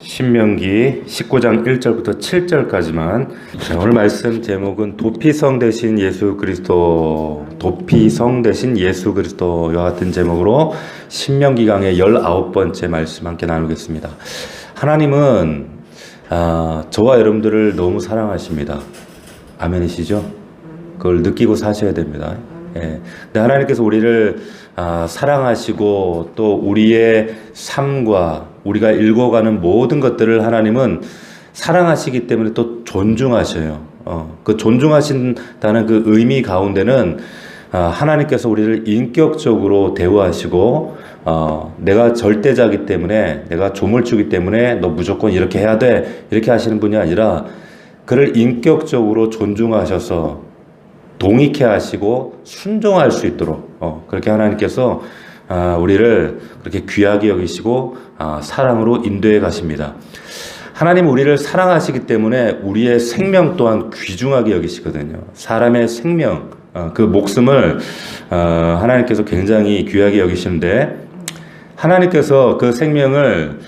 신명기 19장 1절부터 7절까지만. 오늘 말씀 제목은 도피성 대신 예수 그리스도, 도피성 대신 예수 그리스도와 같은 제목으로 신명기 강의 19번째 말씀 함께 나누겠습니다. 하나님은 저와 여러분들을 너무 사랑하십니다. 아멘이시죠? 그걸 느끼고 사셔야 됩니다. 예. 근데 하나님께서 우리를 사랑하시고 또 우리의 삶과 우리가 읽어가는 모든 것들을 하나님은 사랑하시기 때문에 또 존중하셔요. 그 존중하신다는 그 의미 가운데는 하나님께서 우리를 인격적으로 대우하시고 내가 절대자기 때문에, 내가 조물주기 때문에 너 무조건 이렇게 해야 돼, 이렇게 하시는 분이 아니라 그를 인격적으로 존중하셔서 동의케 하시고 순종할 수 있도록 그렇게 하나님께서 우리를 그렇게 귀하게 여기시고 사랑으로 인도해 가십니다. 하나님 우리를 사랑하시기 때문에 우리의 생명 또한 귀중하게 여기시거든요. 사람의 생명, 그 목숨을 하나님께서 굉장히 귀하게 여기시는데, 하나님께서 그 생명을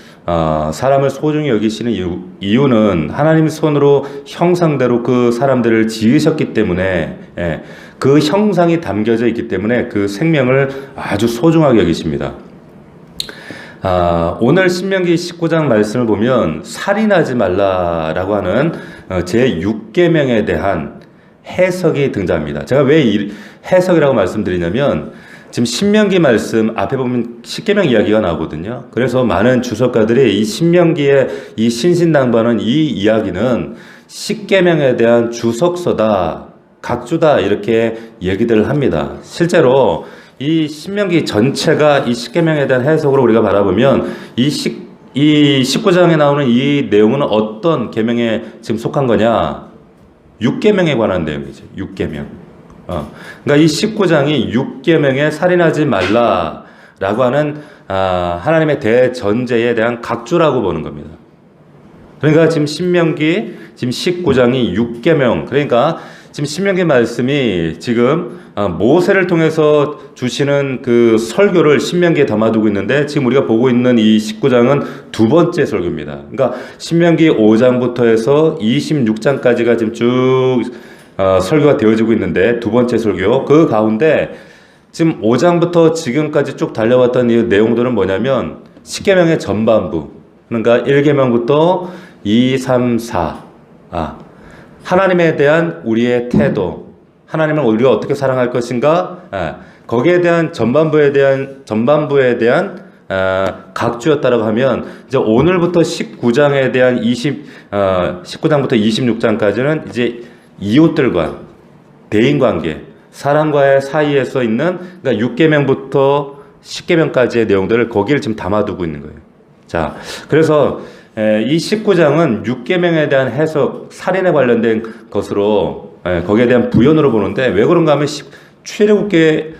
사람을 소중히 여기시는 이유는 하나님의 손으로 형상대로 그 사람들을 지으셨기 때문에, 그 형상이 담겨져 있기 때문에 그 생명을 아주 소중하게 여기십니다. 오늘 신명기 19장 말씀을 보면 살인하지 말라라고 하는 제6계명에 대한 해석이 등장합니다. 제가 왜 이 해석이라고 말씀드리냐면, 지금 신명기 말씀 앞에 보면 10계명 이야기가 나오거든요. 그래서 많은 주석가들이 이 신명기에 이 신신당부하는 이 이야기는 10계명에 대한 주석서다, 각주다, 이렇게 얘기들을 합니다. 실제로 이 신명기 전체가 이 10계명에 대한 해석으로 우리가 바라보면 이 19장에 나오는 이 내용은 어떤 계명에 지금 속한 거냐? 6계명에 관한 내용이죠. 6계명. 그러니까 이 19장이 6계명에 살인하지 말라라고 하는 하나님의 대전제에 대한 각주라고 보는 겁니다. 그러니까 지금 신명기 지금 19장이 6계명, 그러니까 지금 신명기 말씀이 지금 모세를 통해서 주시는 그 설교를 신명기에 담아두고 있는데, 지금 우리가 보고 있는 이 19장은 두 번째 설교입니다. 그러니까 신명기 5장부터 해서 26장까지가 지금 쭉 설교가 되어지고 있는데, 두 번째 설교, 그 가운데 지금 5장부터 지금까지 쭉 달려왔던 이 내용들은 뭐냐면 10계명의 전반부, 그러니까 1계명부터 2, 3, 4 하나님에 대한 우리의 태도, 하나님을 우리가 어떻게 사랑할 것인가, 거기에 대한 전반부에 대한 각주였다라고 하면, 이제 오늘부터 19장에 대한 19장부터 26장까지는 이제 이웃들과 대인관계, 사람과의 사이에서 있는, 그러니까 6계명부터 10계명까지의 내용들을 거기를 지금 담아두고 있는 거예요. 자, 그래서 이 19장은 6계명에 대한 해석, 살인에 관련된 것으로 거기에 대한 부연으로 보는데, 왜 그런가 하면 출애굽기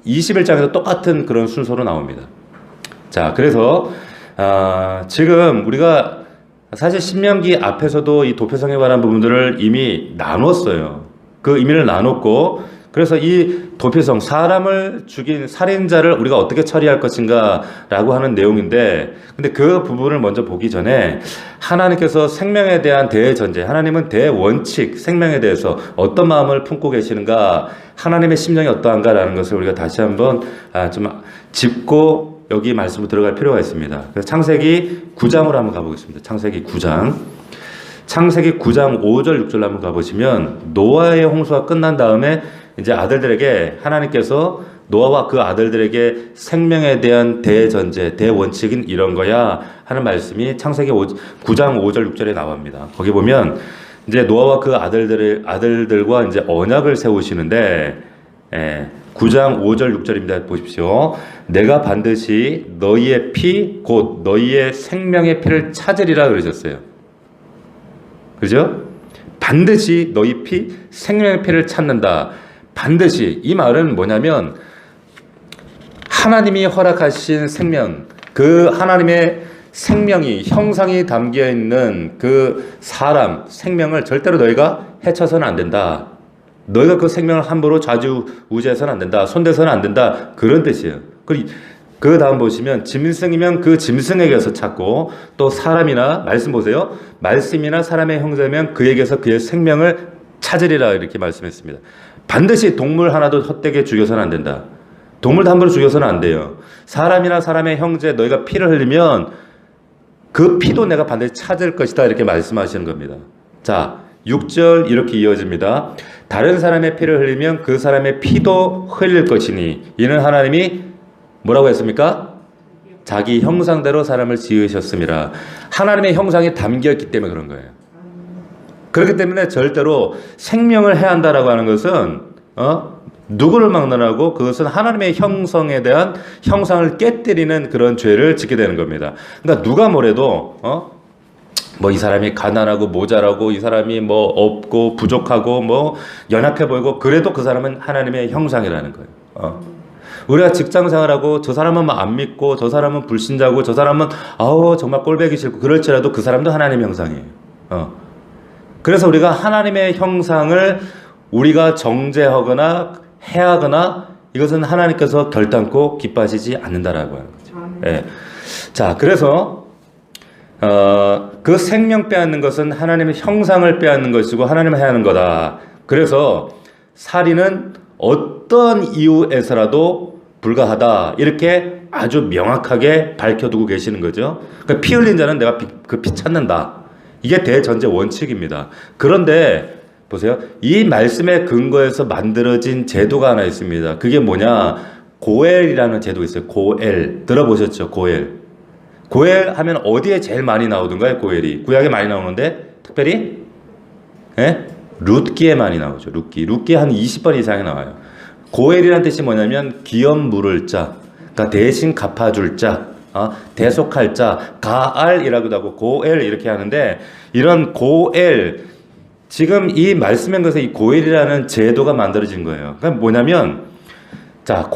21장에서 똑같은 그런 순서로 나옵니다. 자, 그래서 지금 우리가 사실 신명기 앞에서도 이 도피성에 관한 부분들을 이미 나눴어요. 그 의미를 나눴고, 그래서 이 도피성, 사람을 죽인 살인자를 우리가 어떻게 처리할 것인가 라고 하는 내용인데, 근데 그 부분을 먼저 보기 전에 하나님께서 생명에 대한 대전제, 하나님은 대원칙, 생명에 대해서 어떤 마음을 품고 계시는가, 하나님의 심정이 어떠한가 라는 것을 우리가 다시 한번 좀 짚고 여기 말씀으로 들어갈 필요가 있습니다. 그래서 창세기 9장으로 한번 가보겠습니다. 창세기 9장 5절 6절 한번 가보시면, 노아의 홍수가 끝난 다음에 이제 아들들에게 하나님께서 노아와 그 아들들에게 생명에 대한 대전제, 대원칙은 이런 거야 하는 말씀이 창세기 9장 5절 6절에 나옵니다. 거기 보면 이제 노아와 그 아들들과 이제 언약을 세우시는데, 9장 5절 6절입니다. 보십시오. 내가 반드시 너희의 피, 곧 너희의 생명의 피를 찾으리라 그러셨어요. 그죠? 반드시 너희 피, 생명의 피를 찾는다. 반드시. 이 말은 뭐냐면 하나님이 허락하신 생명, 그 하나님의 생명이, 형상이 담겨 있는 그 사람, 생명을 절대로 너희가 해쳐서는 안 된다. 너희가 그 생명을 함부로 좌지우지해서는 안 된다. 손대서는 안 된다. 그런 뜻이에요. 그 다음 보시면 짐승이면 그 짐승에게서 찾고 또 사람이나 말씀 보세요. 말씀이나 사람의 형제면 그에게서 그의 생명을 찾으리라 이렇게 말씀했습니다. 반드시 동물 하나도 헛되게 죽여서는 안 된다. 동물도 함부로 죽여서는 안 돼요. 사람이나 사람의 형제 너희가 피를 흘리면 그 피도 내가 반드시 찾을 것이다 이렇게 말씀하시는 겁니다. 자 6절 이렇게 이어집니다. 다른 사람의 피를 흘리면 그 사람의 피도 흘릴 것이니 이는 하나님이 뭐라고 했습니까? 자기 형상대로 사람을 지으셨음이라. 하나님의 형상이 담겨있기 때문에 그런 거예요. 그렇기 때문에 절대로 생명을 해한다라고 하는 것은 누구를 막론하고 그것은 하나님의 형성에 대한 형상을 깨뜨리는 그런 죄를 짓게 되는 겁니다. 그러니까 누가 뭐래도 뭐 이 사람이 가난하고 모자라고 이 사람이 뭐 없고 부족하고 뭐 연약해 보이고 그래도 그 사람은 하나님의 형상이라는 거예요. 우리가 직장 생활하고 저 사람은 안 믿고 저 사람은 불신자고 저 사람은 정말 꼴보기 싫고 그럴지라도 그 사람도 하나님의 형상이에요. 그래서 우리가 하나님의 형상을 우리가 정죄하거나 해하거나 이것은 하나님께서 결단코 기뻐하시지 않는다라고 하는 거죠. 네. 자, 그래서 그 생명 빼앗는 것은 하나님의 형상을 빼앗는 것이고 하나님을 해하는 거다. 그래서 살인은 어떤 이유에서라도 불가하다. 이렇게 아주 명확하게 밝혀두고 계시는 거죠. 그러니까 피 흘린 자는 내가 그 피 찾는다. 이게 대전제 원칙입니다. 그런데 보세요. 이 말씀의 근거에서 만들어진 제도가 하나 있습니다. 그게 뭐냐? 고엘이라는 제도가 있어요. 고엘. 들어보셨죠? 고엘. 고엘 하면 어디에 제일 많이 나오던가요? 고엘이. 구약에 많이 나오는데 특별히 룻기에 많이 나오죠. 룻기 한 20번 이상이 나와요. 고엘이라는 뜻이 뭐냐면 기업 물을 자, 그러니까 대신 갚아줄 자, 대속할 자, 가알이라고도 하고 고엘 이렇게 하는데 이런 고엘 지금 이 말씀인 것에 이 고엘이라는 제도가 만들어진 거예요. 그러니까 뭐냐면 자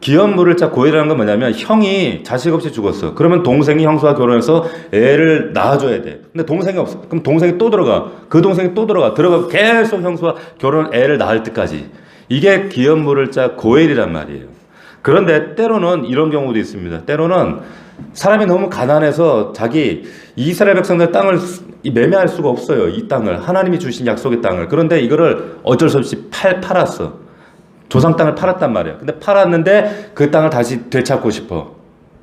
기업 물을 자 고엘이라는 건 뭐냐면 형이 자식 없이 죽었어. 그러면 동생이 형수와 결혼해서 애를 낳아줘야 돼. 근데 동생이 없어. 그럼 동생이 또 들어가. 그 동생이 또 들어가 계속 형수와 애를 낳을 때까지. 이게 기업 물을 자 고엘이란 말이에요. 그런데 때로는 이런 경우도 있습니다. 때로는 사람이 너무 가난해서 자기 이스라엘 백성들 땅을 매매할 수가 없어요. 이 땅을 하나님이 주신 약속의 땅을. 그런데 이거를 어쩔 수 없이 팔았어. 조상 땅을 팔았단 말이에요. 근데 팔았는데 그 땅을 다시 되찾고 싶어.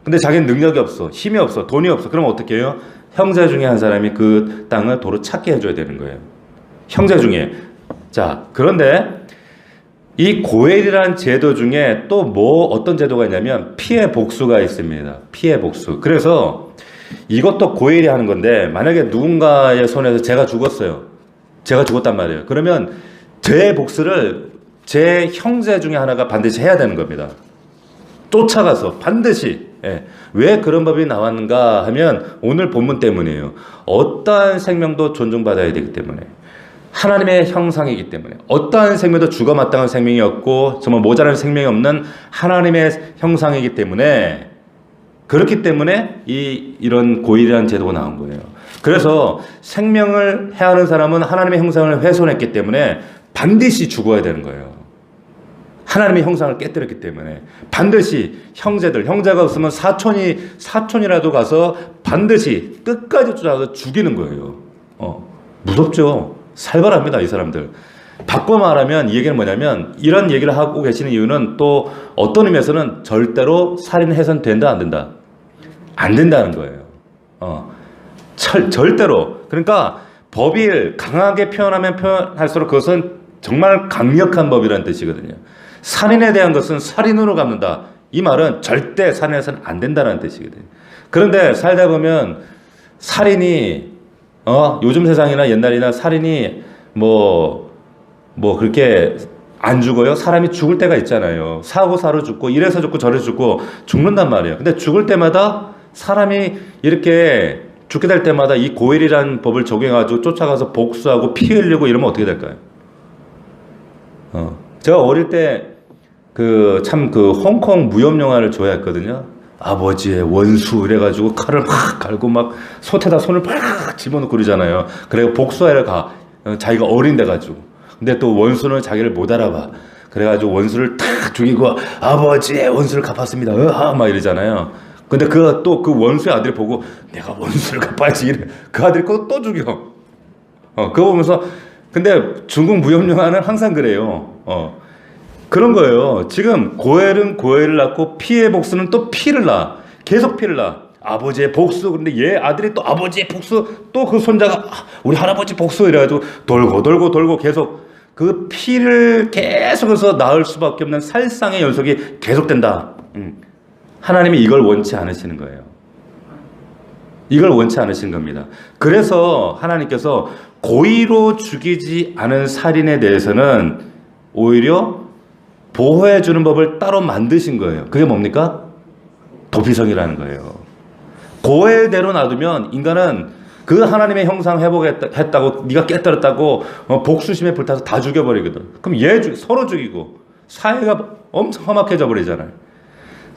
근데 자기는 능력이 없어. 힘이 없어. 돈이 없어. 그럼 어떻게 해요? 형제 중에 한 사람이 그 땅을 도로 찾게 해줘야 되는 거예요. 형제 중에. 자, 그런데 이 고엘이라는 제도 중에 또 어떤 제도가 있냐면 피해 복수가 있습니다. 피해 복수. 그래서 이것도 고엘이 하는 건데 만약에 누군가의 손에서 제가 죽었어요. 제가 죽었단 말이에요. 그러면 제 복수를 제 형제 중에 하나가 반드시 해야 되는 겁니다. 쫓아가서 반드시. 왜 그런 법이 나왔는가 하면 오늘 본문 때문이에요. 어떠한 생명도 존중받아야 되기 때문에. 하나님의 형상이기 때문에 어떠한 생명도 죽어 마땅한 생명이 없고 정말 모자란 생명이 없는 하나님의 형상이기 때문에 그렇기 때문에 이런 고일이라는 제도가 나온 거예요. 그래서 생명을 해하는 사람은 하나님의 형상을 훼손했기 때문에 반드시 죽어야 되는 거예요. 하나님의 형상을 깨뜨렸기 때문에 반드시 형제가 없으면 사촌이라도 가서 반드시 끝까지 쫓아가서 죽이는 거예요. 무섭죠? 살벌합니다, 이 사람들. 바꿔 말하면 이 얘기는 뭐냐면 이런 얘기를 하고 계시는 이유는 또 어떤 의미에서는 절대로 살인해서는 된다, 안 된다? 안 된다는 거예요. 절대로. 그러니까 법이 강하게 표현하면 표현할수록 그것은 정말 강력한 법이라는 뜻이거든요. 살인에 대한 것은 살인으로 갚는다. 이 말은 절대 살인해서는 안 된다는 뜻이거든요. 그런데 살다 보면 살인이 요즘 세상이나 옛날이나 살인이 그렇게 안 죽어요? 사람이 죽을 때가 있잖아요. 사고사로 죽고 이래서 죽고 저래서 죽고 죽는단 말이에요. 근데 죽을 때마다 사람이 이렇게 죽게 될 때마다 이 고일이라는 법을 적용해가지고 쫓아가서 복수하고 피 흘리고 이러면 어떻게 될까요? 제가 어릴 때 홍콩 무협 영화를 좋아했거든요. 아버지의 원수 이래가지고 칼을 막 갈고 막 솥에다 손을 팍 집어넣고 그러잖아요. 그래서 복수하러 가. 자기가 어린 데 가지고. 근데 또 원수는 자기를 못 알아봐. 그래가지고 원수를 탁 죽이고 아버지의 원수를 갚았습니다. 으하 막 이러잖아요. 근데 그 또 그 원수의 아들이 보고 내가 원수를 갚아야지 이래. 그 아들이 또 죽여. 그거 보면서 근데 중국 무협 영화는 항상 그래요. 그런 거예요. 지금 고엘은 고엘을 낳고 피의 복수는 또 피를 낳아. 계속 피를 낳아. 아버지의 복수. 근데 얘 아들이 또 아버지의 복수. 또 그 손자가 우리 할아버지 복수 이래가지고 돌고 계속 그 피를 계속해서 낳을 수밖에 없는 살상의 연속이 계속된다. 하나님이 이걸 원치 않으시는 거예요. 이걸 원치 않으신 겁니다. 그래서 하나님께서 고의로 죽이지 않은 살인에 대해서는 오히려 보호해주는 법을 따로 만드신 거예요. 그게 뭡니까? 도피성이라는 거예요. 고엘대로 놔두면 인간은 그 하나님의 형상 회복했다고 네가 깨뜨렸다고 복수심에 불타서 다 죽여버리거든. 그럼 서로 죽이고 사회가 엄청 험악해져 버리잖아요.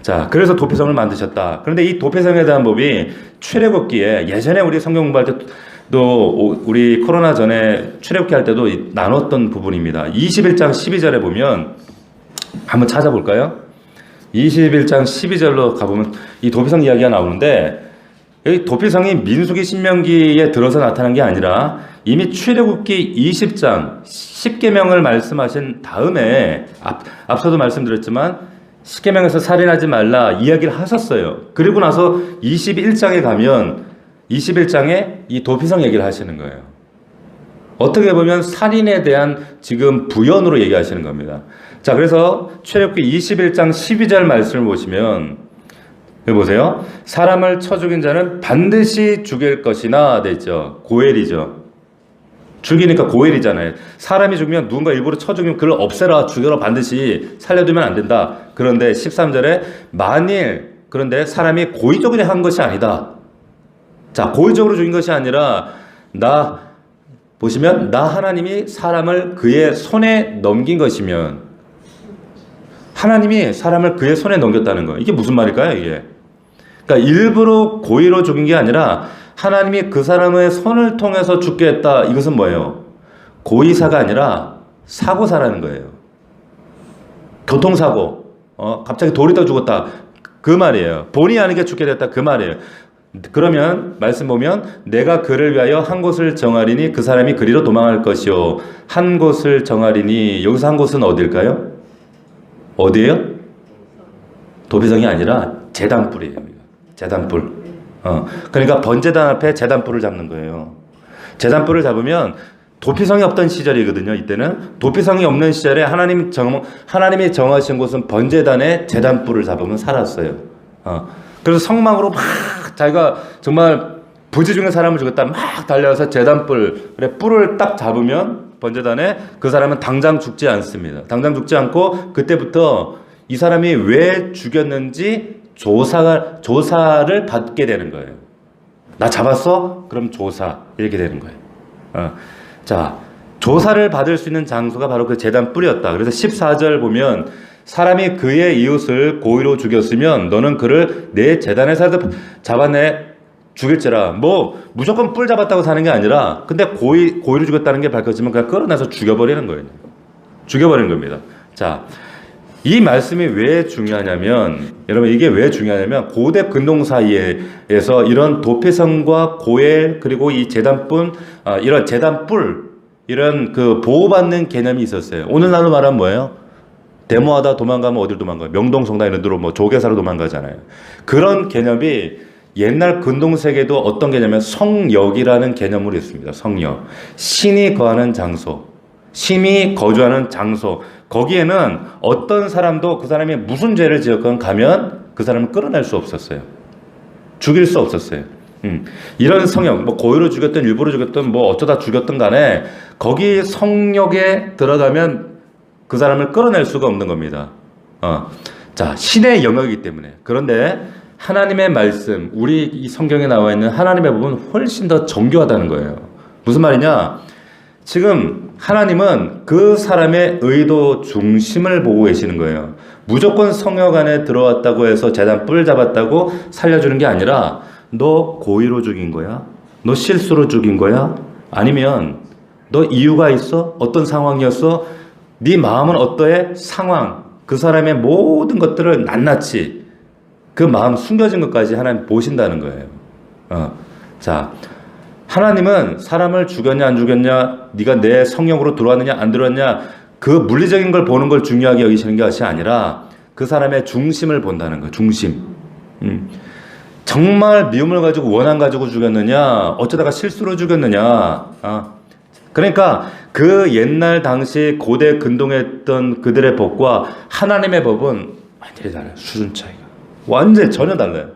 자, 그래서 도피성을 만드셨다. 그런데 이 도피성에 대한 법이 출애굽기에 예전에 우리 성경 공부할 때도 우리 코로나 전에 출애굽기 할 때도 나눴던 부분입니다. 21장 12절에 보면 한번 찾아볼까요? 21장 12절로 가보면 이 도피성 이야기가 나오는데 이 도피성이 민수기 신명기에 들어서 나타난 게 아니라 이미 출애굽기 20장 10계명을 말씀하신 다음에 앞서도 말씀드렸지만 10계명에서 살인하지 말라 이야기를 하셨어요. 그리고 나서 21장에 가면 21장에 이 도피성 얘기를 하시는 거예요. 어떻게 보면 살인에 대한 지금 부연으로 얘기하시는 겁니다. 자, 그래서 출애굽기 21장 12절 말씀을 보시면 여기 보세요. 사람을 쳐 죽인 자는 반드시 죽일 것이나 되죠. 고엘이죠. 죽이니까 고엘이잖아요. 사람이 죽으면 누군가 일부러 쳐 죽이면 그걸 없애라, 죽여라, 반드시 살려두면 안 된다. 그런데 13절에 만일 그런데 사람이 고의적으로 한 것이 아니다. 자, 고의적으로 죽인 것이 아니라 보시면 나 하나님이 사람을 그의 손에 넘긴 것이면 하나님이 사람을 그의 손에 넘겼다는 거예요. 이게 무슨 말일까요, 이게? 그러니까 일부러 고의로 죽인 게 아니라 하나님이 그 사람의 손을 통해서 죽게 했다. 이것은 뭐예요? 고의사가 아니라 사고사라는 거예요. 교통사고. 갑자기 돌이 떠 죽었다. 그 말이에요. 본의 아니게 죽게 됐다. 그 말이에요. 그러면 말씀 보면 내가 그를 위하여 한 곳을 정하리니 그 사람이 그리로 도망할 것이요. 한 곳을 정하리니 여기서 한 곳은 어딜까요? 어디예요? 도피성이 아니라 제단불이에요. 제단불. 그러니까 번제단 앞에 제단불을 잡는 거예요. 제단불을 잡으면 도피성이 없던 시절이거든요. 이때는 도피성이 없는 시절에 하나님이 정하신 곳은 번제단에 제단불을 잡으면 살았어요. 그래서 성망으로 막 자기가 정말 부지 중에 사람을 죽였다 막 달려서 제단불에 뿔을 딱 잡으면 번제단에 그 사람은 당장 죽지 않습니다. 당장 죽지 않고 그때부터 이 사람이 왜 죽였는지 조사를 받게 되는 거예요. 나 잡았어? 그럼 조사 이렇게 되는 거예요. 자, 조사를 받을 수 있는 장소가 바로 그 제단 뿔이었다. 그래서 14절 보면 사람이 그의 이웃을 고의로 죽였으면 너는 그를 내 제단에서 잡아내 죽일지라. 뭐 무조건 뿔 잡았다고 사는 게 아니라 근데 고의로 죽였다는 게 밝혀지면 그냥 끌어내서 죽여버리는 거예요. 죽여버리는 겁니다. 자, 이 말씀이 왜 중요하냐면 여러분 이게 왜 중요하냐면 고대 근동 사이에서 이런 도피성과 고엘 그리고 이 제단뿐 이런 제단뿔 이런 그 보호받는 개념이 있었어요. 오늘날로 말하면 뭐예요? 데모하다 도망가면 어디로 도망가요? 명동성당 이런 데로 뭐 조계사로 도망가잖아요. 그런 개념이 옛날 근동세계도 어떤 개념이냐면 성역이라는 개념으로 있습니다. 성역. 신이 거하는 장소. 신이 거주하는 장소. 거기에는 어떤 사람도 그 사람이 무슨 죄를 지었건 가면 그 사람을 끌어낼 수 없었어요. 죽일 수 없었어요. 이런 성역, 뭐 고의로 죽였든 일부러 죽였든 뭐 어쩌다 죽였든 간에 거기 성역에 들어가면 그 사람을 끌어낼 수가 없는 겁니다. 자, 신의 영역이기 때문에. 그런데 하나님의 말씀, 우리 이 성경에 나와 있는 하나님의 부분은 훨씬 더 정교하다는 거예요. 무슨 말이냐? 지금 하나님은 그 사람의 의도 중심을 보고 계시는 거예요. 무조건 성역 안에 들어왔다고 해서 제단 뿔 잡았다고 살려주는 게 아니라 너 고의로 죽인 거야? 너 실수로 죽인 거야? 아니면 너 이유가 있어? 어떤 상황이었어? 네 마음은 어떠해? 상황. 그 사람의 모든 것들을 낱낱이 그 마음 숨겨진 것까지 하나님 보신다는 거예요. 자, 하나님은 사람을 죽였냐 안 죽였냐, 네가 내 성령으로 들어왔느냐 안 들어왔냐, 그 물리적인 걸 보는 걸 중요하게 여기시는 것이 아니라 그 사람의 중심을 본다는 거예요. 중심. 정말 미움을 가지고 원한 가지고 죽였느냐, 어쩌다가 실수로 죽였느냐. 그러니까 그 옛날 당시 고대 근동했던 그들의 법과 하나님의 법은 완전히 달라요. 수준 차이가 완전히 전혀 달라요.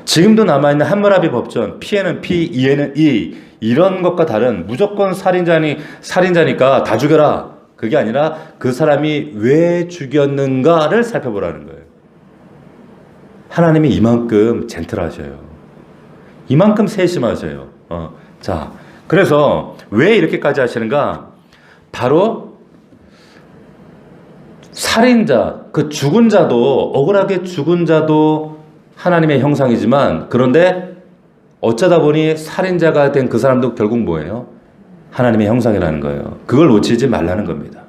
지금도 남아있는 함무라비 법전, 피에는 피, 이에는 이, 이런 것과 다른, 무조건 살인자니까 다 죽여라, 그게 아니라 그 사람이 왜 죽였는가를 살펴보라는 거예요. 하나님이 이만큼 젠틀하셔요. 이만큼 세심하셔요. 자, 그래서 왜 이렇게까지 하시는가? 바로 살인자, 그 죽은 자도, 억울하게 죽은 자도 하나님의 형상이지만, 그런데 어쩌다 보니 살인자가 된 그 사람도 결국 뭐예요? 하나님의 형상이라는 거예요. 그걸 놓치지 말라는 겁니다.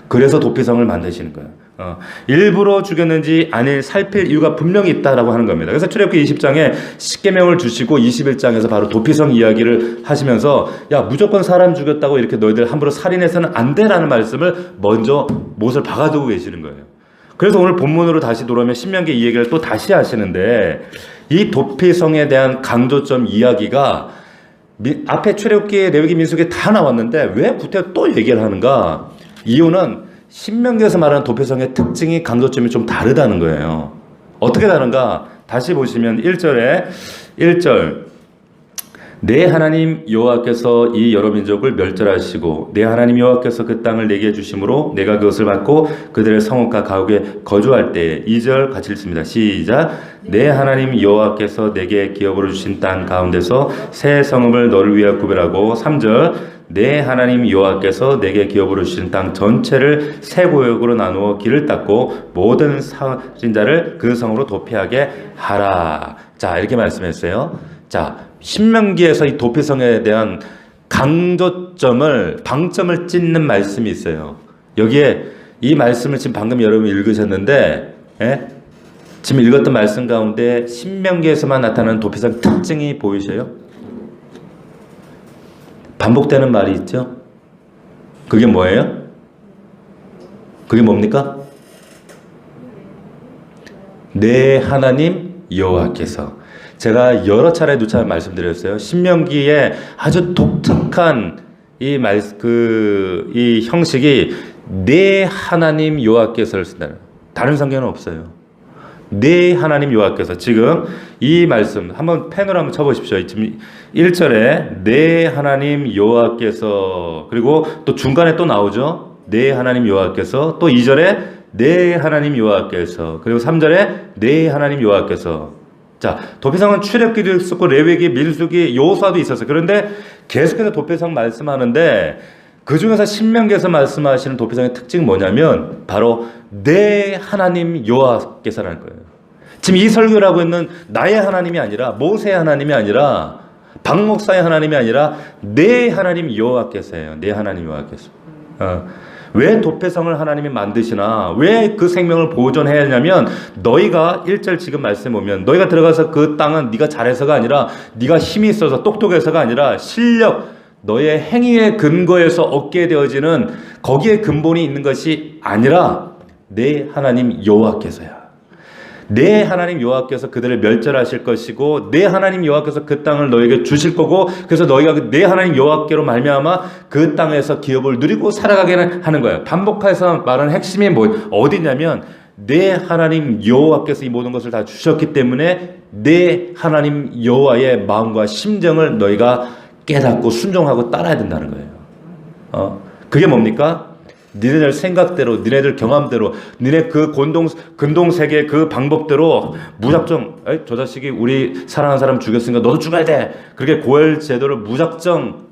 그래서 도피성을 만드시는 거예요. 일부러 죽였는지 아닐 살필 이유가 분명히 있다라고 하는 겁니다. 그래서 출애굽기 20장에 십계명을 주시고 21장에서 바로 도피성 이야기를 하시면서, 야, 무조건 사람 죽였다고 이렇게 너희들 함부로 살인해서는 안 돼라는 말씀을 먼저 못을 박아두고 계시는 거예요. 그래서 오늘 본문으로 다시 돌아오면 신명기 이 얘기를 또 다시 하시는데, 이 도피성에 대한 강조점 이야기가 앞에 출애굽기, 레위기, 민수기 다 나왔는데 왜 구태여 또 얘기를 하는가? 이유는 신명기에서 말하는 도피성의 특징이, 강조점이 좀 다르다는 거예요. 어떻게 다른가? 다시 보시면 1절 내 하나님 여호와께서 이 여러 민족을 멸절하시고 내 하나님 여호와께서 그 땅을 내게 주심으로 내가 그것을 받고 그들의 성읍과 가옥에 거주할 때에, 2절 같이 읽습니다. 시작. 내 하나님 여호와께서 내게 기업으로 주신 땅 가운데서 새 성읍을 너를 위하여 구별하고, 3절 내 하나님 여호와께서 내게 기업으로 주신 땅 전체를 세 구역으로 나누어 길을 닦고 모든 살인자를 그 성으로 도피하게 하라. 자, 이렇게 말씀했어요. 자, 신명기에서 이 도피성에 대한 방점을 찢는 말씀이 있어요. 여기에 이 말씀을 지금 방금 여러분이 읽으셨는데, 지금 읽었던 말씀 가운데 신명기에서만 나타나는 도피성 특징이 보이셔요? 반복되는 말이 있죠? 그게 뭐예요? 그게 뭡니까? 내 하나님 여호와께서. 제가 여러 차례 누차 말씀드렸어요. 신명기에 아주 독특한 이 형식이 내 하나님 여호와께서를 쓴다는, 다른 성경은 없어요. 내 하나님 여호와께서. 지금 이 말씀 한번 펜으로 한번 쳐보십시오. 지금 1절에 내 하나님 여호와께서, 그리고 또 중간에 또 나오죠. 내 하나님 여호와께서. 또 2절에 내 하나님 여호와께서. 그리고 3절에 내 하나님 여호와께서. 자, 도피성은 출애굽기도 있었고 레위기, 민수기, 여호수아도 있었어요. 그런데 계속해서 도피성 말씀하는데 그 중에서 신명기에서 말씀하시는 도피성의 특징이 뭐냐면 바로 내 하나님 여호와께서라는 거예요. 지금 이 설교를 하고 있는 나의 하나님이 아니라, 모세의 하나님이 아니라, 박 목사의 하나님이 아니라 내 하나님 여호와께서예요. 내 하나님 여호와께서. 왜 도피성을 하나님이 만드시나, 왜 그 생명을 보존해야 하냐면, 너희가 1절 지금 말씀해 보면 너희가 들어가서 그 땅은 네가 잘해서가 아니라, 네가 힘이 있어서 똑똑해서가 아니라, 실력, 너의 행위의 근거에서 얻게 되어지는 거기에 근본이 있는 것이 아니라 내 하나님 여호와께서야. 내 하나님 여호와께서 그들을 멸절하실 것이고, 내 하나님 여호와께서 그 땅을 너에게 주실 거고, 그래서 너희가 내 하나님 여호와께로 말미암아 그 땅에서 기업을 누리고 살아가게 하는 거예요. 반복해서 말하는 핵심이 어디냐면, 내 하나님 여호와께서 이 모든 것을 다 주셨기 때문에 내 하나님 여호와의 마음과 심정을 너희가 깨닫고 순종하고 따라야 된다는 거예요. 그게 뭡니까? 니네들 생각대로, 니네들 경험대로, 니네 그 근동세계 그 방법대로 무작정, 저 자식이 우리 사랑하는 사람 죽였으니까 너도 죽어야 돼, 그렇게 고열 제도를 무작정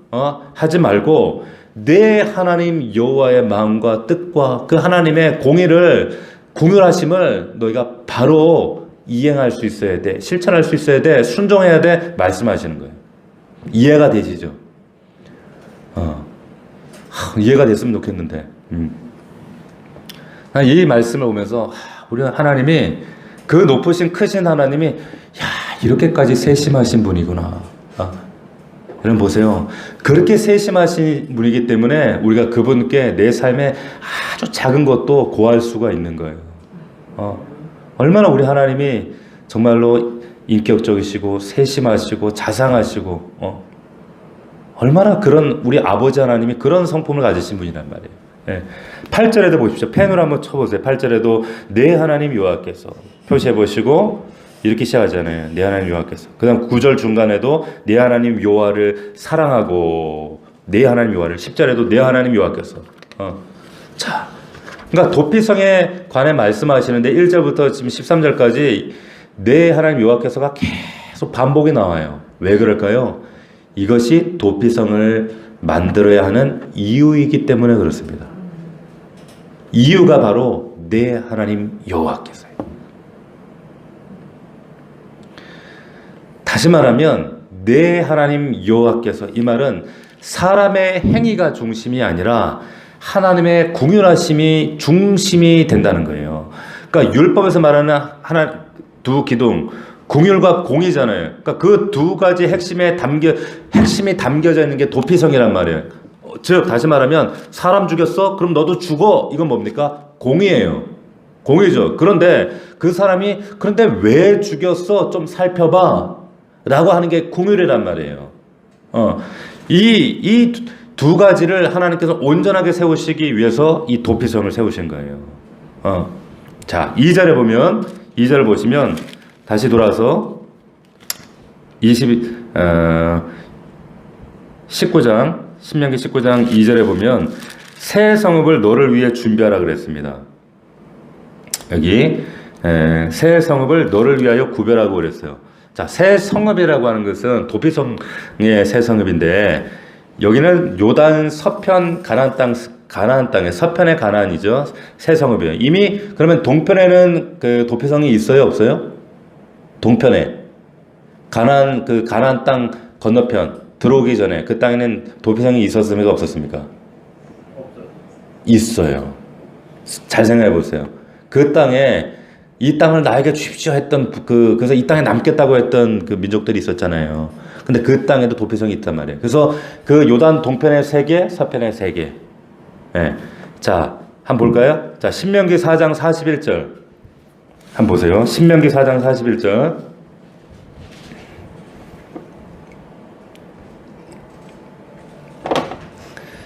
하지 말고, 내 하나님 여호와의 마음과 뜻과 그 하나님의 공율하심을 너희가 바로 이행할 수 있어야 돼, 실천할 수 있어야 돼, 순종해야 돼 말씀하시는 거예요. 이해가 되시죠? 이해가 됐으면 좋겠는데. 이 말씀을 보면서 우리 하나님이 그 높으신 크신 하나님이 이렇게까지 세심하신 분이구나. 여러분 보세요. 그렇게 세심하신 분이기 때문에 우리가 그분께 내 삶에 아주 작은 것도 고할 수가 있는 거예요. 얼마나 우리 하나님이 정말로 인격적이시고 세심하시고 자상하시고 얼마나 그런 우리 아버지 하나님이 그런 성품을 가지신 분이란 말이에요. 8절에도 보십시오. 펜으로 한번 쳐보세요. 8절에도 내 하나님 여호와께서 표시해 보시고 이렇게 시작하잖아요. 내 하나님 여호와께서. 그 다음 9절 중간에도 내 하나님 여호와를 사랑하고 내 하나님 여호와를 10절에도 내 하나님 여호와께서. 자, 그러니까 도피성에 관해 말씀하시는데 1절부터 지금 13절까지 내 하나님 여호와께서가 계속 반복이 나와요. 왜 그럴까요? 이것이 도피성을 만들어야 하는 이유이기 때문에 그렇습니다. 이유가 바로 내 하나님 여호와께서요. 다시 말하면 내 하나님 여호와께서, 이 말은 사람의 행위가 중심이 아니라 하나님의 궁율하심이 중심이 된다는 거예요. 그러니까 율법에서 말하는 두 기둥, 궁율과 공의잖아요. 그러니까 그 두 가지 핵심이 담겨져 있는 게 도피성이란 말이에요. 즉 다시 말하면 사람 죽였어? 그럼 너도 죽어. 이건 뭡니까? 공의예요. 공의죠. 그런데 그 사람이 그런데 왜 죽였어? 좀 살펴봐. 라고 하는 게 궁율이란 말이에요. 이 두 가지를 하나님께서 온전하게 세우시기 위해서 이 도피성을 세우신 거예요. 자, 2절에 보면, 2절을 보시면 다시 돌아서 19장, 신명기 19장 2절에 보면 새 성읍을 너를 위해 준비하라 그랬습니다. 여기 새 성읍을 너를 위하여 구별하고 그랬어요. 자, 새 성읍이라고 하는 것은 도피성의 새 성읍인데 여기는 요단 서편 가나안 땅의 서편의 가나안이죠. 새 성읍이에요. 이미 그러면 동편에는 그 도피성이 있어요, 없어요? 동편에 가나안 땅 건너편 들어오기 전에 그 땅에는 도피성이 있었습니까, 없었습니까? 있어요. 잘 생각해 보세요. 그 땅에 이 땅을 나에게 주십시오 했던 그래서 이 땅에 남겠다고 했던 그 민족들이 있었잖아요. 근데 그 땅에도 도피성이 있단 말이에요. 그래서 그 요단 동편의 3개, 서편의 3개. 자, 한번 볼까요? 자, 신명기 4장 41절. 한번 보세요. 신명기 4장 41절.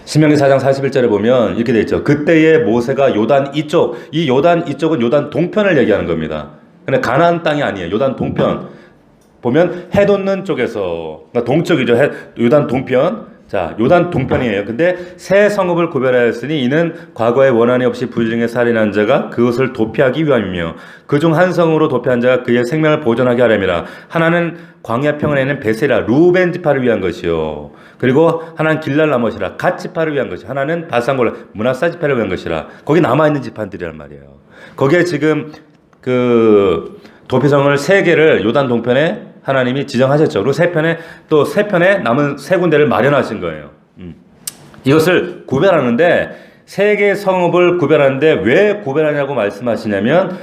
신명기 4장 41절에 보면 이렇게 되어 있죠. 그때에 모세가 요단 이쪽, 이 요단 이쪽은 요단 동편을 얘기하는 겁니다. 근데 가나안 땅이 아니에요. 요단 동편. 보면 해 돋는 쪽에서, 그러니까 동쪽이죠. 요단 동편. 자, 요단 동편이에요. 근데 새 성읍을 구별하였으니 이는 과거에 원한이 없이 불중에 살인한 자가 그것을 도피하기 위함이며 그중 한 성으로 도피한 자가 그의 생명을 보존하게 하려니라. 하나는 광야 평원에 있는 베세라 루벤 지파를 위한 것이요. 그리고 하나는 길랄 라못이라 갓 지파를 위한 것이. 하나는 바산골 므낫사 지파를 위한 것이라. 거기 남아 있는 지파들이란 말이에요. 거기에 지금 그 도피성을 3개를 요단 동편에 하나님이 지정하셨죠. 그리고 세 편에 남은 3군데를 마련하신 거예요. 이것을 구별하는데 3개의 성읍을 구별하는데 왜 구별하냐고 말씀하시냐면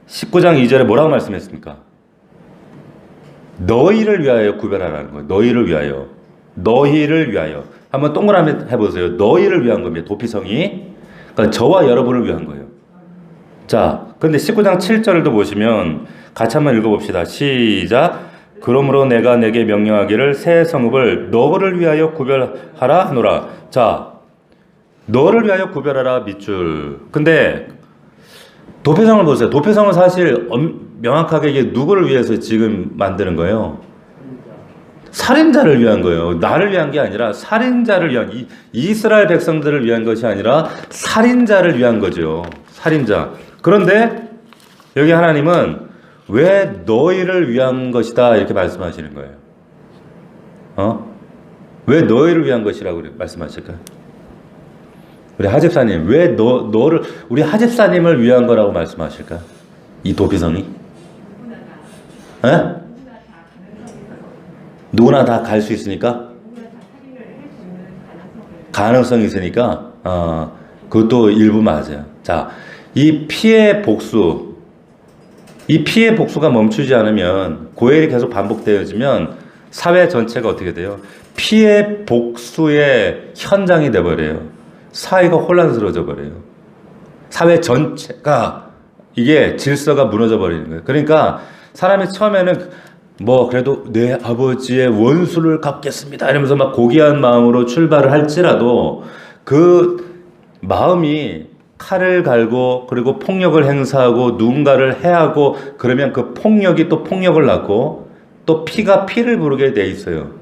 19장 2절에 뭐라고 말씀했습니까? 너희를 위하여 구별하라는 거예요. 너희를 위하여. 너희를 위하여. 한번 동그라미 해보세요. 너희를 위한 겁니다. 도피성이. 그러니까 저와 여러분을 위한 거예요. 자, 근데 19장 7절도 보시면 같이 한번 읽어봅시다. 시작. 그러므로 내가 내게 명령하기를 새 성읍을 너를 위하여 구별하라 하노라. 자, 너를 위하여 구별하라 밑줄. 근데 도피성을 보세요. 도피성은 사실 명확하게 이게 누구를 위해서 지금 만드는 거예요? 살인자를 위한 거예요. 나를 위한 게 아니라 살인자를 위한, 이스라엘 백성들을 위한 것이 아니라 살인자를 위한 거죠. 살인자. 그런데 여기 하나님은 왜 너희를 위한 것이다 이렇게 말씀하시는 거예요. 왜 너희를 위한 것이라고 말씀하실까요? 우리 하집사님, 왜 너를 우리 하집사님을 위한 거라고 말씀하실까요? 이 도피성이? 누구나 다 갈 수 있으니까? 가능성이 있으니까? 그것도 일부 맞아요. 자, 이 피해 복수, 이 피해 복수가 멈추지 않으면, 고혈이 계속 반복되어지면 사회 전체가 어떻게 돼요? 피해 복수의 현장이 돼버려요. 사회가 혼란스러워져 버려요. 사회 전체가 이게 질서가 무너져 버리는 거예요. 그러니까 사람이 처음에는 뭐 그래도 내 아버지의 원수를 갚겠습니다 이러면서 막 고귀한 마음으로 출발을 할지라도 그 마음이 칼을 갈고 그리고 폭력을 행사하고 누군가를 해하고 그러면 그 폭력이 또 폭력을 낳고 또 피가 피를 부르게 돼 있어요.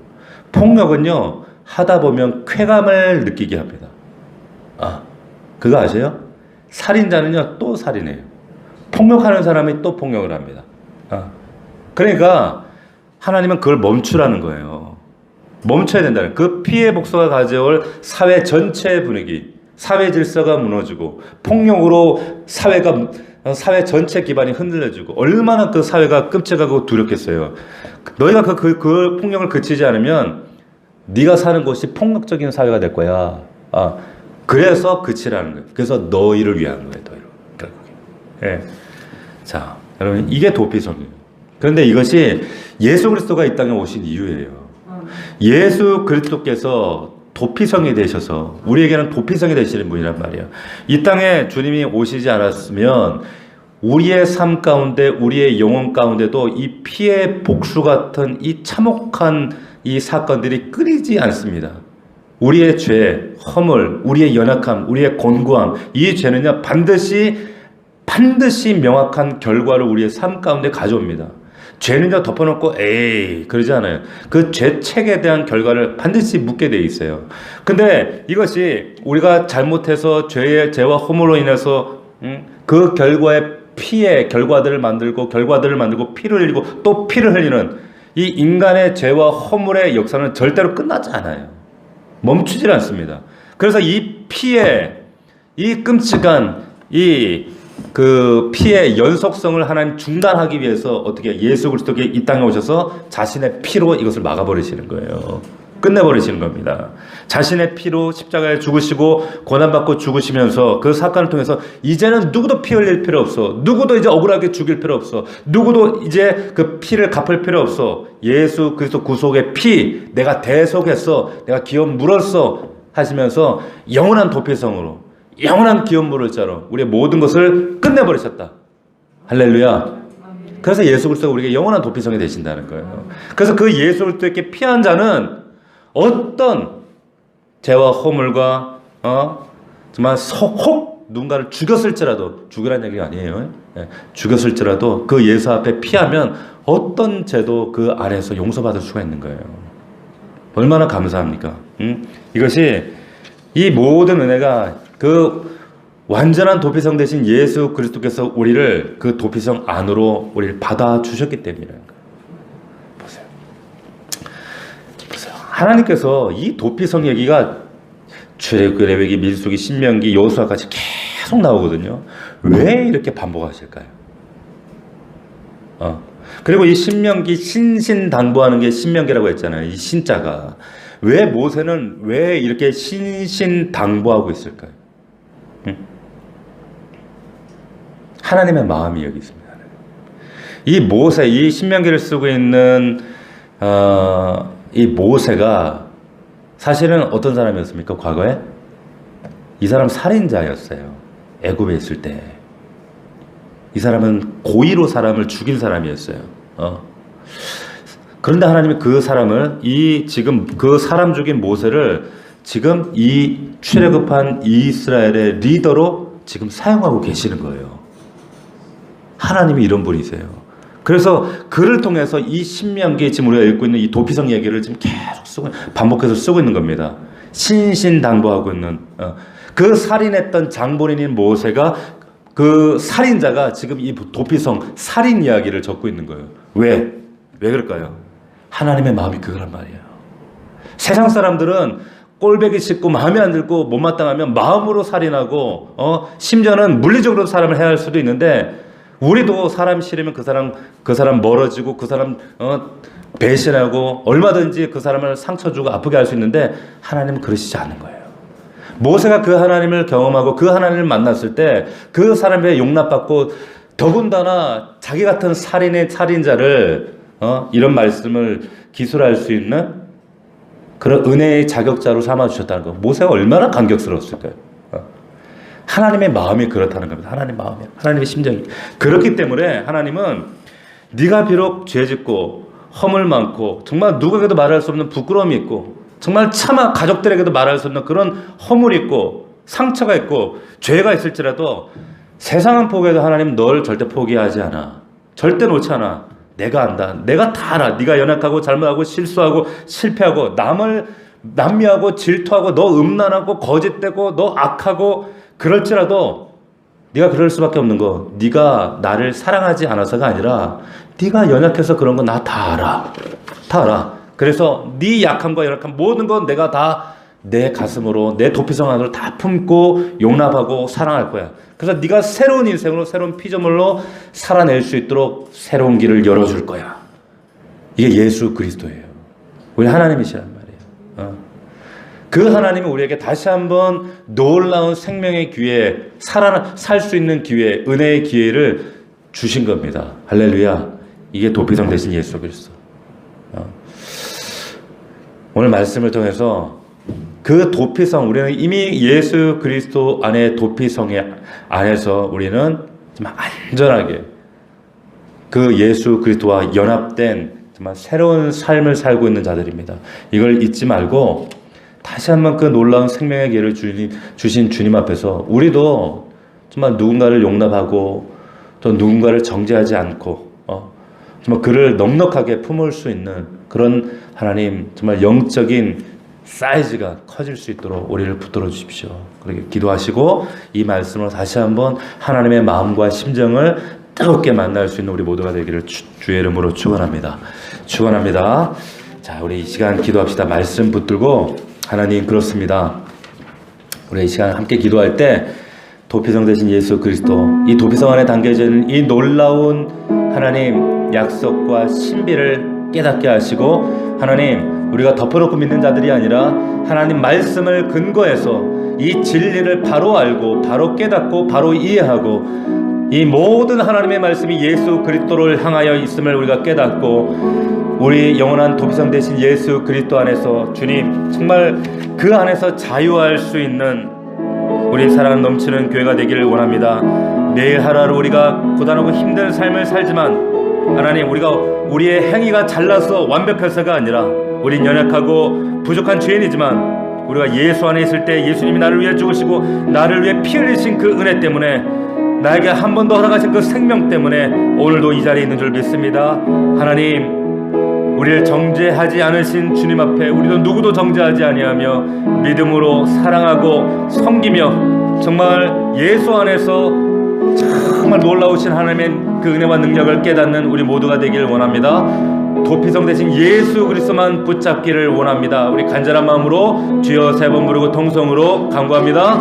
폭력은요 하다 보면 쾌감을 느끼게 합니다. 아, 그거 아세요? 살인자는요 또 살인해요. 폭력하는 사람이 또 폭력을 합니다. 그러니까 하나님은 그걸 멈추라는 거예요. 멈춰야 된다는 그 피해 복수가 가져올 사회 전체의 분위기, 사회 질서가 무너지고 폭력으로 사회 전체 기반이 흔들려지고 얼마나 그 사회가 끔찍하고 두렵겠어요. 너희가 그 폭력을 그치지 않으면 네가 사는 곳이 폭력적인 사회가 될 거야. 그래서 그치라는 거예요. 그래서 너희를 위한 거예요. 너희를. 결국에. 예. 자, 여러분 이게 도피성이에요. 그런데 이것이 예수 그리스도가 이 땅에 오신 이유예요. 예수 그리스도께서 도피성이 되셔서 우리에게는 도피성이 되시는 분이란 말이에요. 이 땅에 주님이 오시지 않았으면 우리의 삶 가운데 우리의 영혼 가운데도 이 피해 복수 같은 이 참혹한 이 사건들이 끊이지 않습니다. 우리의 죄, 허물, 우리의 연약함, 우리의 곤고함, 이 죄는요 반드시 명확한 결과를 우리의 삶 가운데 가져옵니다. 죄는요 덮어놓고 에이 그러지 않아요. 그 죄책에 대한 결과를 반드시 묻게 돼 있어요. 근데 이것이 우리가 잘못해서 죄와 허물로 인해서 그 결과의 결과들을 만들고 피를 흘리고 또 피를 흘리는 이 인간의 죄와 허물의 역사는 절대로 끝나지 않아요. 멈추질 않습니다. 그래서 이 끔찍한 그 피의 연속성을 하나님 중단하기 위해서 어떻게 예수 그리스도께 이 땅에 오셔서 자신의 피로 이것을 막아버리시는 거예요. 끝내버리시는 겁니다. 자신의 피로 십자가에 죽으시고 고난받고 죽으시면서 그 사건을 통해서 이제는 누구도 피 흘릴 필요 없어. 누구도 이제 억울하게 죽일 필요 없어. 누구도 이제 그 피를 갚을 필요 없어. 예수 그리스도 구속의 피 내가 대속했어. 내가 기업 물었어 하시면서 영원한 도피성으로 영원한 기업 물을 자로 우리의 모든 것을 끝내버리셨다. 할렐루야. 그래서 예수 그리스도가 우리에게 영원한 도피성이 되신다는 거예요. 그래서 그 예수 그리스도께 피한 자는 어떤 죄와 허물과 정말 혹 누군가를 죽였을지라도 죽으라는 얘기가 아니에요. 죽였을지라도 그 예수 앞에 피하면 어떤 죄도 그 안에서 용서받을 수가 있는 거예요. 얼마나 감사합니까? 이것이 이 모든 은혜가 그 완전한 도피성 되신 예수 그리스도께서 우리를 그 도피성 안으로 우리를 받아주셨기 때문이라는 거예요. 보세요. 하나님께서 이 도피성 얘기가 출애굽기, 레위기, 민수기, 신명기, 여호수아까지 계속 나오거든요. 왜 이렇게 반복하실까요? 그리고 이 신명기 신신당부하는 게 신명기라고 했잖아요. 이 신자가 왜 모세는 왜 이렇게 신신당부하고 있을까요? 하나님의 마음이 여기 있습니다. 이 모세, 이 신명기를 쓰고 있는 이 모세가 사실은 어떤 사람이었습니까? 과거에 이 사람 살인자였어요. 애굽에 있을 때 이 사람은 고의로 사람을 죽인 사람이었어요. 그런데 하나님이 그 사람을 지금 그 사람 죽인 모세를 지금 이 출애굽한 이스라엘의 리더로 지금 사용하고 계시는 거예요. 하나님이 이런 분이세요. 그래서 그를 통해서 이 신명기에 지금 우리가 읽고 있는 이 도피성 얘기를 지금 계속 반복해서 쓰고 있는 겁니다. 신신당부하고 있는 그 살인했던 장본인인 모세가 그 살인자가 지금 이 도피성 살인 이야기를 적고 있는 거예요. 왜 그럴까요? 하나님의 마음이 그거란 말이에요. 세상 사람들은 꼴배기 싫고 마음에 안 들고 못마땅하면 마음으로 살인하고 심지어는 물리적으로 사람을 해야 할 수도 있는데 우리도 사람 싫으면 그 사람 멀어지고 그 사람 배신하고 얼마든지 그 사람을 상처 주고 아프게 할 수 있는데 하나님은 그러시지 않는 거예요. 모세가 그 하나님을 경험하고 그 하나님을 만났을 때 그 사람의 용납받고, 더군다나 자기 같은 살인자를 이런 말씀을 기술할 수 있는 그런 은혜의 자격자로 삼아주셨다는 거, 모세가 얼마나 감격스러웠을까요? 하나님의 마음이 그렇다는 겁니다. 하나님의 마음이, 하나님의 심정이 그렇기 때문에 하나님은 네가 비록 죄짓고 허물 많고 정말 누구에게도 말할 수 없는 부끄러움이 있고 정말 차마 가족들에게도 말할 수 없는 그런 허물이 있고 상처가 있고 죄가 있을지라도, 세상은 포기해도 하나님 널 절대 포기하지 않아. 절대 놓지 않아. 내가 안다. 내가 다 알아. 네가 연약하고 잘못하고 실수하고 실패하고 남을 남미하고 질투하고 너 음란하고 거짓되고 너 악하고 그럴지라도 네가 그럴 수밖에 없는 거, 네가 나를 사랑하지 않아서가 아니라 네가 연약해서 그런 거 나 다 알아. 다 알아. 그래서 네 약함과 연약함 모든 건 내가 다 내 가슴으로 내 도피성 안으로 다 품고 용납하고 사랑할 거야. 그래서 네가 새로운 인생으로 새로운 피조물로 살아낼 수 있도록 새로운 길을 열어줄 거야. 이게 예수 그리스도예요. 우리 하나님이시란 말이에요. 그 하나님이 우리에게 다시 한번 놀라운 생명의 기회, 살 수 있는 기회, 은혜의 기회를 주신 겁니다. 할렐루야. 이게 도피성 되신 예수 그리스도. 오늘 말씀을 통해서 그 도피성, 우리는 이미 예수 그리스도 안에 도피성 안에서 우리는 정말 안전하게 그 예수 그리스도와 연합된 정말 새로운 삶을 살고 있는 자들입니다. 이걸 잊지 말고 다시 한번 그 놀라운 생명의 기회를 주신 주님 앞에서 우리도 정말 누군가를 용납하고 또 누군가를 정죄하지 않고 정말 그를 넉넉하게 품을 수 있는 그런 하나님, 정말 영적인 사이즈가 커질 수 있도록 우리를 붙들어 주십시오. 그렇게 기도하시고 이 말씀으로 다시 한번 하나님의 마음과 심정을 뜨겁게 만날 수 있는 우리 모두가 되기를 주의 이름으로 축원합니다. 축원합니다. 자, 우리 이 시간 기도합시다. 말씀 붙들고, 하나님 그렇습니다. 우리 이 시간 함께 기도할 때 도피성 되신 예수 그리스도, 이 도피성 안에 담겨져 있는 이 놀라운 하나님 약속과 신비를 깨닫게 하시고, 하나님 우리가 덮어놓고 믿는 자들이 아니라 하나님 말씀을 근거해서 이 진리를 바로 알고 바로 깨닫고 바로 이해하고 이 모든 하나님의 말씀이 예수 그리스도를 향하여 있음을 우리가 깨닫고 우리 영원한 도피성 되신 예수 그리스도 안에서 주님 정말 그 안에서 자유할 수 있는 우리 사랑 넘치는 교회가 되기를 원합니다. 매일 하루하루 우리가 고단하고 힘든 삶을 살지만 하나님, 우리가 우리의 행위가 잘나서 완벽해서가 아니라 우린 연약하고 부족한 죄인이지만 우리가 예수 안에 있을 때 예수님이 나를 위해 죽으시고 나를 위해 피 흘리신 그 은혜 때문에, 나에게 한 번 더 허락하신 그 생명 때문에 오늘도 이 자리에 있는 줄 믿습니다. 하나님, 우리를 정죄하지 않으신 주님 앞에 우리도 누구도 정죄하지 아니하며 믿음으로 사랑하고 섬기며 정말 예수 안에서 정말 놀라우신 하나님의 그 은혜와 능력을 깨닫는 우리 모두가 되기를 원합니다. 도피성 되신 예수 그리스도만 붙잡기를 원합니다. 우리 간절한 마음으로 주여 세 번 부르고 통성으로 간구합니다.